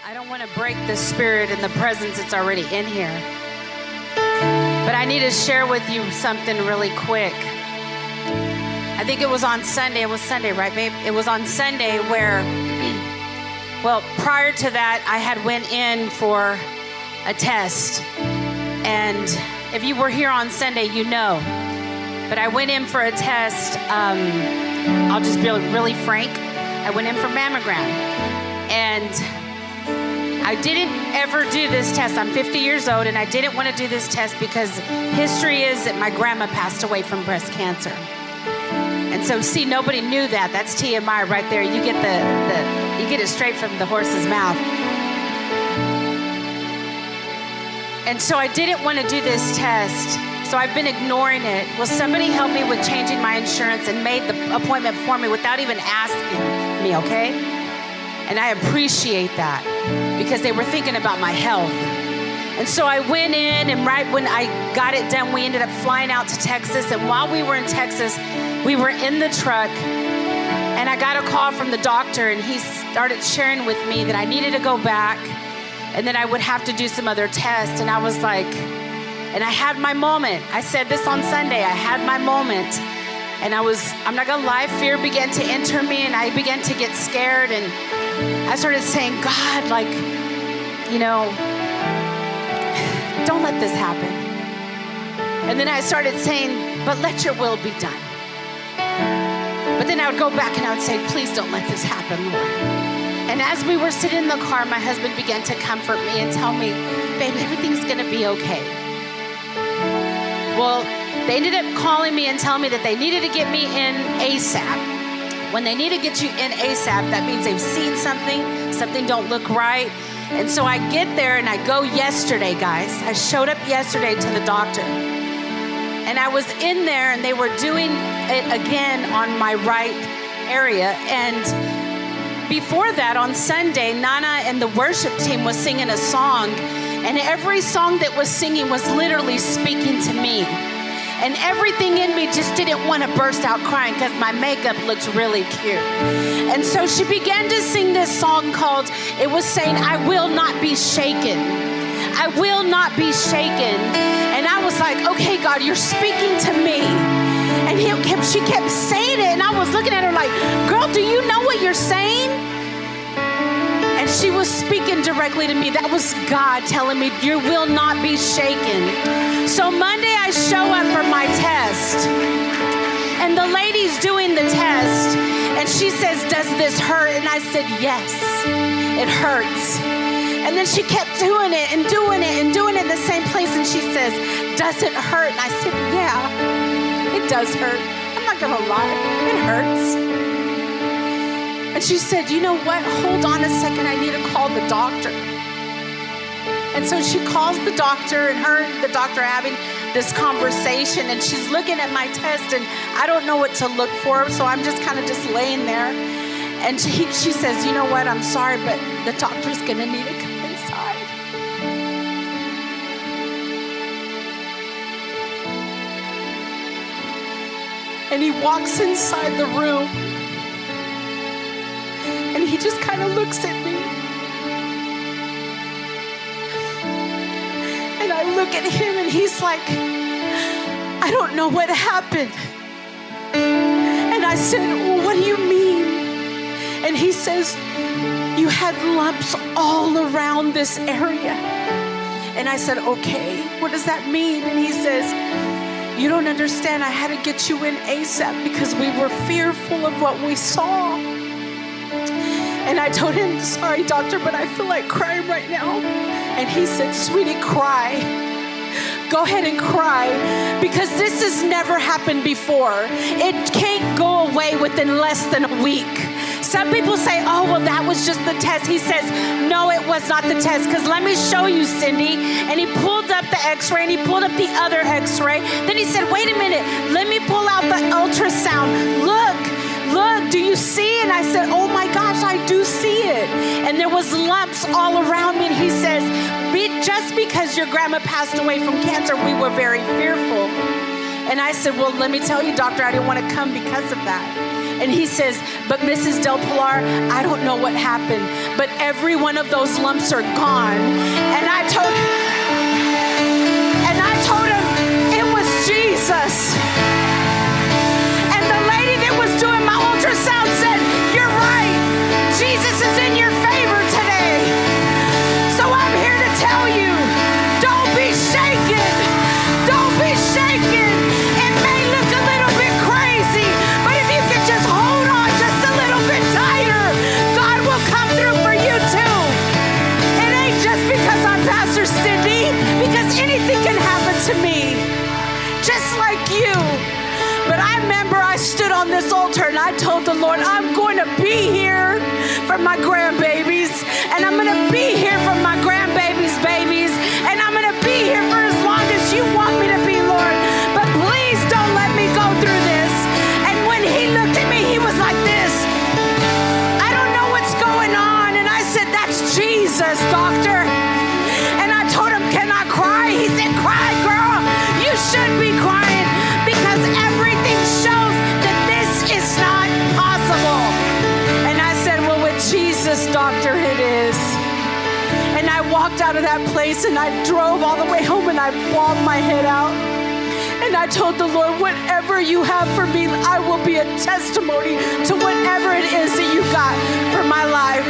I don't want to break the spirit and the presence that's already in here. But I need to share with you something really quick. I think it was on Sunday. It was Sunday, right, babe? It was on Sunday where, well, prior to that, I had went in for a test. And if you were here on Sunday, you know. But I went in for a test. I'll just be really frank. I went in for mammogram. And I didn't ever do this test. I'm 50 years old, and I didn't want to do this test because history is that my grandma passed away from breast cancer. And so, see, nobody knew that. That's TMI right there. You get you get it straight from the horse's mouth. And so I didn't want to do this test. So I've been ignoring it. Will somebody help me with changing my insurance and made the appointment for me without even asking me, okay? And I appreciate that because they were thinking about my health. And so I went in, and right when I got it done, we ended up flying out to Texas. And while we were in Texas, we were in the truck, and I got a call from the doctor, and he started sharing with me that I needed to go back and that I would have to do some other tests. And I was like, and I had my moment. I said this on Sunday. I had my moment. And I'm not gonna lie, fear began to enter me, and I began to get scared. And I started saying, God, like, you know, don't let this happen. And then I started saying, but let your will be done. But then I would go back and I would say, please don't let this happen, Lord. And as we were sitting in the car, my husband began to comfort me and tell me, babe, everything's gonna be okay. Well, they ended up calling me and telling me that they needed to get me in ASAP. When they need to get you in ASAP, that means they've seen something don't look right. And so I get there and I go yesterday, guys. I showed up yesterday to the doctor. And I was in there and they were doing it again on my right area. And before that, on Sunday, Nana and the worship team was singing a song. And every song that was singing was literally speaking to me. And everything in me just didn't want to burst out crying because my makeup looks really cute. And so she began to sing this song called, it was saying, I will not be shaken. I will not be shaken. And I was like, okay, God, you're speaking to me. And she kept saying it. And I was looking at her like, girl, do you know what you're saying? And she was speaking directly to me. That was God telling me, you will not be shaken. So Monday I show up for my test. And the lady's doing the test. And she says, does this hurt? And I said, yes, it hurts. And then she kept doing it and doing it and doing it in the same place. And she says, does it hurt? And I said, yeah, it does hurt. I'm not gonna lie, it hurts. And she said, you know what? Hold on a second. I need to call the doctor. And so she calls the doctor, and her and the doctor are having this conversation, and she's looking at my test, and I don't know what to look for. So I'm just kind of just laying there. And she says, you know what? I'm sorry, but the doctor's going to need to come inside. And he walks inside the room. And he just kind of looks at me. And I look at him and he's like, I don't know what happened. And I said, well, what do you mean? And he says, you had lumps all around this area. And I said, okay, what does that mean? And he says, you don't understand. I had to get you in ASAP because we were fearful of what we saw. And I told him, sorry, doctor, but I feel like crying right now. And he said, sweetie, cry. Go ahead and cry because this has never happened before. It can't go away within less than a week. Some people say, oh, well, that was just the test. He says, no, it was not the test because let me show you, Cindy. And he pulled up the x-ray and he pulled up the other x-ray. Then he said, wait a minute, let me pull out the ultrasound. Look, do you see? And I said, oh my gosh, I do see it. And there was lumps all around me. And he says, just because your grandma passed away from cancer, we were very fearful. And I said, well, let me tell you, doctor, I didn't want to come because of that. And he says, but Mrs. Del Pilar, I don't know what happened, but every one of those lumps are gone. And I told him it was Jesus. And the lady that was doing my ultrasound said, you're right, Jesus is in your favor today. So I'm here to tell you, don't be shaken. Don't be shaken. It may look a little bit crazy, but if you can just hold on just a little bit tighter, God will come through for you too. It ain't just because I'm Pastor Cindy, because anything can happen to me, just like you. But I remember I stood on this altar and I told the Lord, I'm going to be here for my grandbabies, and I'm going to be here for my grandbabies' babies, and I'm going to be here for as long as you want me to be, Lord. But please don't let me go through this. And when he looked at me, he was like this. I don't know what's going on. And I said, that's Jesus, doctor. And I told him, can I cry? He said, cry, girl. You should be crying, because everything shows that this is not possible. And I said, well, with Jesus, doctor, it is. And I walked out of that place and I drove all the way home and I bawled my head out. And I told the Lord, whatever you have for me, I will be a testimony to whatever it is that you got for my life.